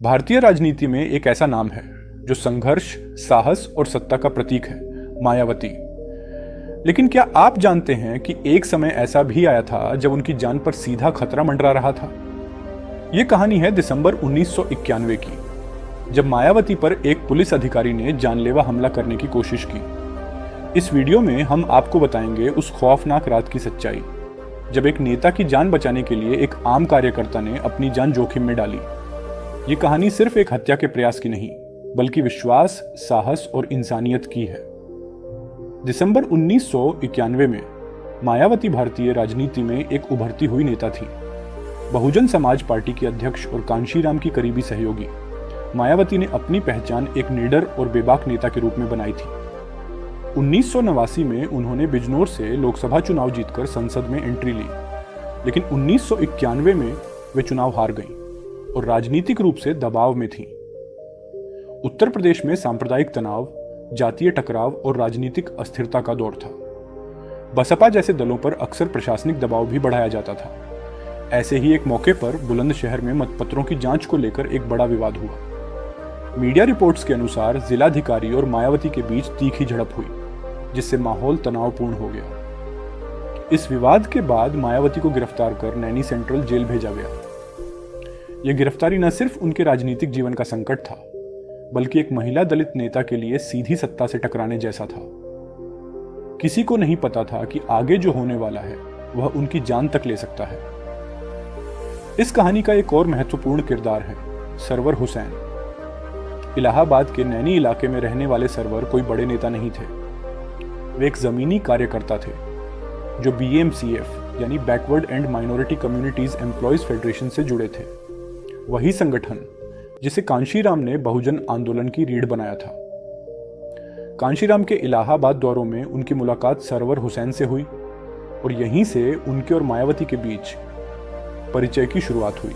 भारतीय राजनीति में एक ऐसा नाम है जो संघर्ष, साहस और सत्ता का प्रतीक है, मायावती। लेकिन क्या आप जानते हैं कि एक समय ऐसा भी आया था जब उनकी जान पर सीधा खतरा मंडरा रहा था? ये कहानी है दिसंबर 1991 की, जब मायावती पर एक पुलिस अधिकारी ने जानलेवा हमला करने की कोशिश की। इस वीडियो में हम आपको बताएंगे उस खौफनाक रात की सच्चाई, जब एक नेता की जान बचाने के लिए एक आम कार्यकर्ता ने अपनी जान जोखिम में डाली। ये कहानी सिर्फ एक हत्या के प्रयास की नहीं, बल्कि विश्वास, साहस और इंसानियत की है। दिसंबर 1991 में मायावती भारतीय राजनीति में एक उभरती हुई नेता थी। बहुजन समाज पार्टी की अध्यक्ष और कांशीराम की करीबी सहयोगी मायावती ने अपनी पहचान एक निडर और बेबाक नेता के रूप में बनाई थी। 1989 में उन्होंने बिजनौर से लोकसभा चुनाव जीतकर संसद में एंट्री ली, लेकिन 1991 में वे चुनाव हार गईं और राजनीतिक रूप से दबाव में थीं। उत्तर प्रदेश में सांप्रदायिक तनाव, जातीय टकराव और राजनीतिक अस्थिरता का दौर था। बसपा जैसे दलों पर अक्सर प्रशासनिक दबाव भी बढ़ाया जाता था। ऐसे ही एक मौके पर बुलंदशहर में मतपत्रों की जांच को लेकर एक बड़ा विवाद हुआ। मीडिया रिपोर्ट्स के अनुसार जिलाधिकारी और मायावती के बीच तीखी झड़प हुई, जिससे माहौल तनावपूर्ण हो गया। इस विवाद के बाद मायावती को गिरफ्तार कर नैनी सेंट्रल जेल भेजा गया। यह गिरफ्तारी न सिर्फ उनके राजनीतिक जीवन का संकट था, बल्कि एक महिला दलित नेता के लिए सीधी सत्ता से टकराने जैसा था। किसी को नहीं पता था कि आगे जो होने वाला है वह उनकी जान तक ले सकता है। इस कहानी का एक और महत्वपूर्ण किरदार है सरवर हुसैन। इलाहाबाद के नैनी इलाके में रहने वाले सरवर कोई बड़े नेता नहीं थे। वे एक जमीनी कार्यकर्ता थे जो BMCF यानी backward and minority communities employees federation से जुड़े थे। वही संगठन जिसे कांशीराम ने बहुजन आंदोलन की रीढ़ बनाया था। कांशीराम के इलाहाबाद दौरों में उनकी मुलाकात सरवर हुसैन से हुई और यहीं से उनके और मायावती के बीच परिचय की शुरुआत हुई।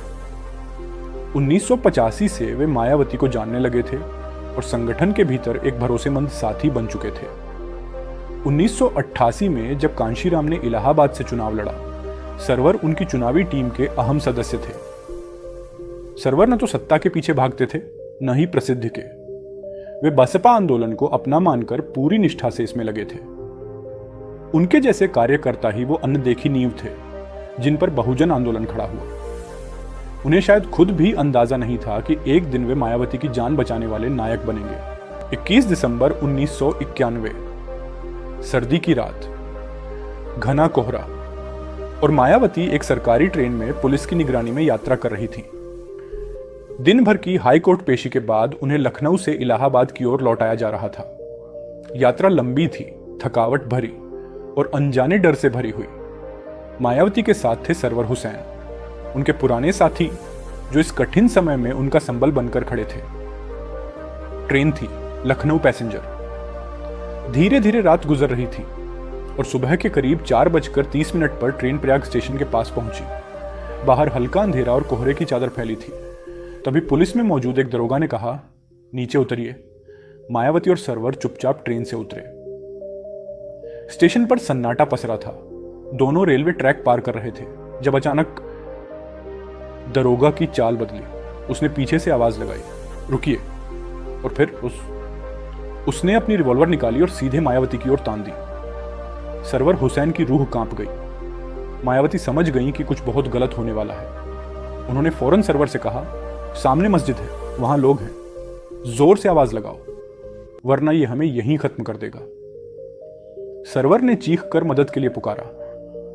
1985 से वे मायावती को जानने लगे थे और संगठन के भीतर एक भरोसेमंद साथी बन चुके थे। 1988 में जब कांशीराम ने इलाहाबाद से चुनाव लड़ा, सरवर उनकी चुनावी टीम के अहम सदस्य थे। सरवर न तो सत्ता के पीछे भागते थे, न ही प्रसिद्धि के। वे बसपा आंदोलन को अपना मानकर पूरी निष्ठा से इसमें लगे थे। उनके जैसे कार्यकर्ता ही वो अनदेखी नींव थे जिन पर बहुजन आंदोलन खड़ा हुआ। उन्हें शायद खुद भी अंदाजा नहीं था कि एक दिन वे मायावती की जान बचाने वाले नायक बनेंगे। 21 दिसंबर 1991, सर्दी की रात, घना कोहरा और मायावती एक सरकारी ट्रेन में पुलिस की निगरानी में यात्रा कर रही थी। दिन भर की हाई कोर्ट पेशी के बाद उन्हें लखनऊ से इलाहाबाद की ओर लौटाया जा रहा था। यात्रा लंबी थी, थकावट भरी और अनजाने डर से भरी हुई। मायावती के साथ थे सरवर हुसैन, उनके पुराने साथी जो इस कठिन समय में उनका संबल बनकर खड़े थे। ट्रेन थी लखनऊ पैसेंजर। धीरे धीरे रात गुजर रही थी और सुबह के करीब 4:30 पर ट्रेन प्रयाग स्टेशन के पास पहुंची। बाहर हल्का अंधेरा और कोहरे की चादर फैली थी। तभी पुलिस में मौजूद एक दरोगा ने कहा, नीचे उतरिए। मायावती और सरवर चुपचाप ट्रेन से उतरे। स्टेशन पर सन्नाटा पसरा था। दोनों रेलवे ट्रैक पार कर रहे थे जब अचानक दरोगा की चाल बदली। उसने पीछे से आवाज लगाई, रुकिए। और फिर उसने अपनी रिवॉल्वर निकाली और सीधे मायावती की ओर तान दी। सरवर हुसैन की रूह कांप गई। मायावती समझ गई कि कुछ बहुत गलत होने वाला है। उन्होंने फौरन सरवर से कहा, सामने मस्जिद है, वहां लोग हैं, जोर से आवाज लगाओ, वरना ये हमें यहीं खत्म कर देगा। सरवर ने चीख कर मदद के लिए पुकारा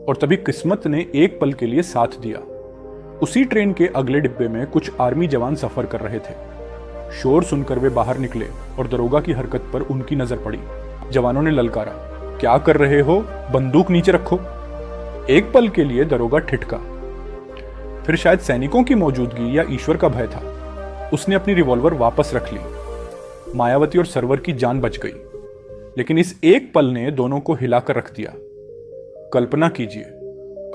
और तभी किस्मत ने एक पल के लिए साथ दिया। उसी ट्रेन के अगले डिब्बे में कुछ आर्मी जवान सफर कर रहे थे। शोर सुनकर वे बाहर निकले और दरोगा की हरकत पर उनकी नजर पड़ी। जवानों ने ललकारा, क्या कर रहे हो, बंदूक नीचे रखो। एक पल के लिए दरोगा ठिठका, फिर शायद सैनिकों की मौजूदगी या ईश्वर का भय था, उसने अपनी रिवॉल्वर वापस रख ली। मायावती और सरवर की जान बच गई, लेकिन इस एक पल ने दोनों को हिलाकर रख दिया। कल्पना कीजिए,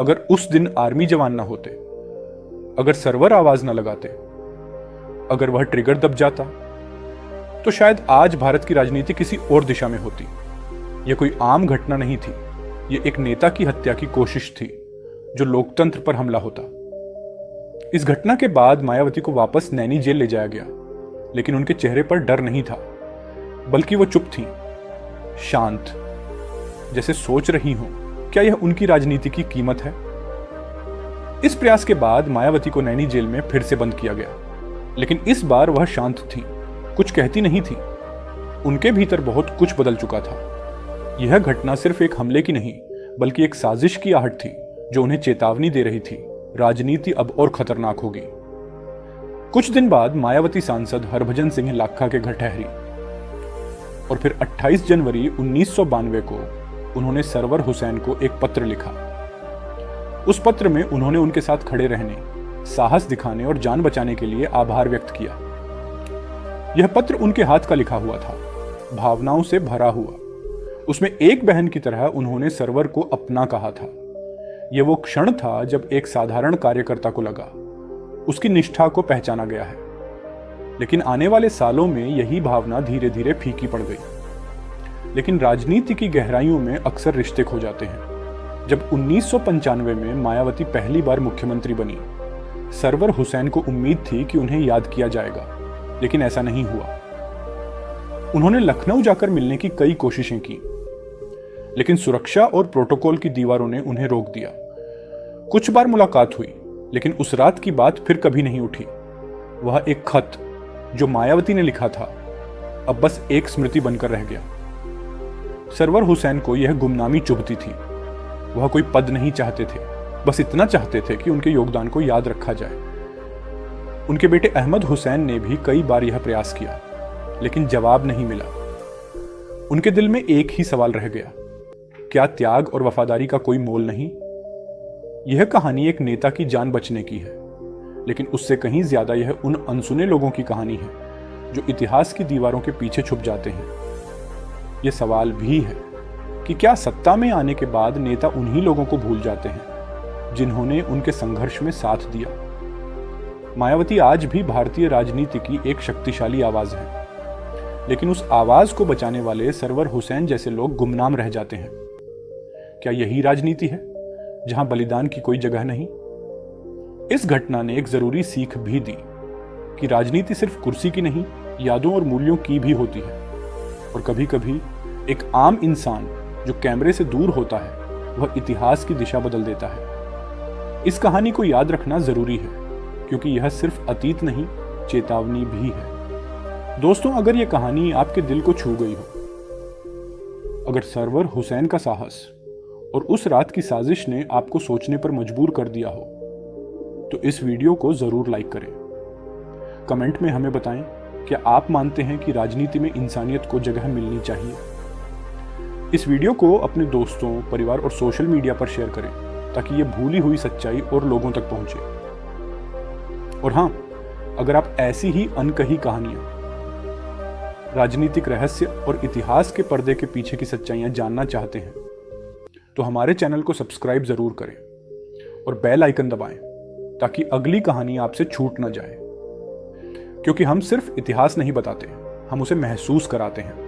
अगर उस दिन आर्मी जवान ना होते, अगर सरवर आवाज ना लगाते, अगर वह ट्रिगर दब जाता, तो शायद आज भारत की राजनीति किसी और दिशा में होती। यह कोई आम घटना नहीं थी, यह एक नेता की हत्या की कोशिश थी जो लोकतंत्र पर हमला होता। इस घटना के बाद मायावती को वापस नैनी जेल ले जाया गया, लेकिन उनके चेहरे पर डर नहीं था, बल्कि वो चुप थीं, शांत, जैसे सोच रही हों क्या यह उनकी राजनीति की कीमत है। इस प्रयास के बाद मायावती को नैनी जेल में फिर से बंद किया गया, लेकिन इस बार वह शांत थीं, कुछ कहती नहीं थी। उनके भीतर बहुत कुछ बदल चुका था। यह घटना सिर्फ एक हमले की नहीं, बल्कि एक साजिश की आहट थी जो उन्हें चेतावनी दे रही थी, राजनीति अब और खतरनाक होगी। कुछ दिन बाद मायावती सांसद हरभजन सिंह लाखा के घर ठहरी और फिर 28 जनवरी 1992 को उन्होंने सरवर हुसैन को एक पत्र लिखा। उस पत्र में उन्होंने उनके साथ खड़े रहने, साहस दिखाने और जान बचाने के लिए आभार व्यक्त किया। यह पत्र उनके हाथ का लिखा हुआ था, भावनाओं से भरा हुआ। उसमें एक बहन की तरह उन्होंने सरवर को अपना कहा था। यह वो क्षण था जब एक साधारण कार्यकर्ता को लगा उसकी निष्ठा को पहचाना गया है। लेकिन आने वाले सालों में यही भावना धीरे धीरे फीकी पड़ गई। लेकिन राजनीति की गहराइयों में अक्सर रिश्ते खो जाते हैं। जब 1995 में मायावती पहली बार मुख्यमंत्री बनी, सरवर हुसैन को उम्मीद थी कि उन्हें याद किया जाएगा, लेकिन ऐसा नहीं हुआ। उन्होंने लखनऊ जाकर मिलने की कई कोशिशें की, लेकिन सुरक्षा और प्रोटोकॉल की दीवारों ने उन्हें रोक दिया। कुछ बार मुलाकात हुई, लेकिन उस रात की बात फिर कभी नहीं उठी। वह एक खत जो मायावती ने लिखा था, अब बस एक स्मृति बनकर रह गया। सरवर हुसैन को यह गुमनामी चुभती थी। वह कोई पद नहीं चाहते थे, बस इतना चाहते थे कि उनके योगदान को याद रखा जाए। उनके बेटे अहमद हुसैन ने भी कई बार यह प्रयास किया, लेकिन जवाब नहीं मिला। उनके दिल में एक ही सवाल रह गया, क्या त्याग और वफादारी का कोई मोल नहीं? यह कहानी एक नेता की जान बचने की है, लेकिन उससे कहीं ज्यादा यह उन अनसुने लोगों की कहानी है जो इतिहास की दीवारों के पीछे छुप जाते हैं। यह सवाल भी है कि क्या सत्ता में आने के बाद नेता उन्हीं लोगों को भूल जाते हैं जिन्होंने उनके संघर्ष में साथ दिया। मायावती आज भी भारतीय राजनीति की एक शक्तिशाली आवाज है, लेकिन उस आवाज को बचाने वाले सरवर हुसैन जैसे लोग गुमनाम रह जाते हैं। क्या यही राजनीति है जहां बलिदान की कोई जगह नहीं? इस घटना ने एक जरूरी सीख भी दी कि राजनीति सिर्फ कुर्सी की नहीं, यादों और मूल्यों की भी होती है। और कभी कभी एक आम इंसान जो कैमरे से दूर होता है, वह इतिहास की दिशा बदल देता है। इस कहानी को याद रखना जरूरी है, क्योंकि यह सिर्फ अतीत नहीं, चेतावनी भी है। दोस्तों, अगर यह कहानी आपके दिल को छू गई हो, अगर सरवर हुसैन का साहस और उस रात की साजिश ने आपको सोचने पर मजबूर कर दिया हो, तो इस वीडियो को जरूर लाइक करें। कमेंट में हमें बताएं, क्या आप मानते हैं कि राजनीति में इंसानियत को जगह मिलनी चाहिए? इस वीडियो को अपने दोस्तों, परिवार और सोशल मीडिया पर शेयर करें, ताकि ये भूली हुई सच्चाई और लोगों तक पहुंचे। और हाँ, अगर आप ऐसी ही अनकही कहानियां, राजनीतिक रहस्य और इतिहास के पर्दे के पीछे की सच्चाइयां जानना चाहते हैं, तो हमारे चैनल को सब्सक्राइब जरूर करें और बेल आइकन दबाएं, ताकि अगली कहानी आपसे छूट न जाए। क्योंकि हम सिर्फ इतिहास नहीं बताते, हम उसे महसूस कराते हैं।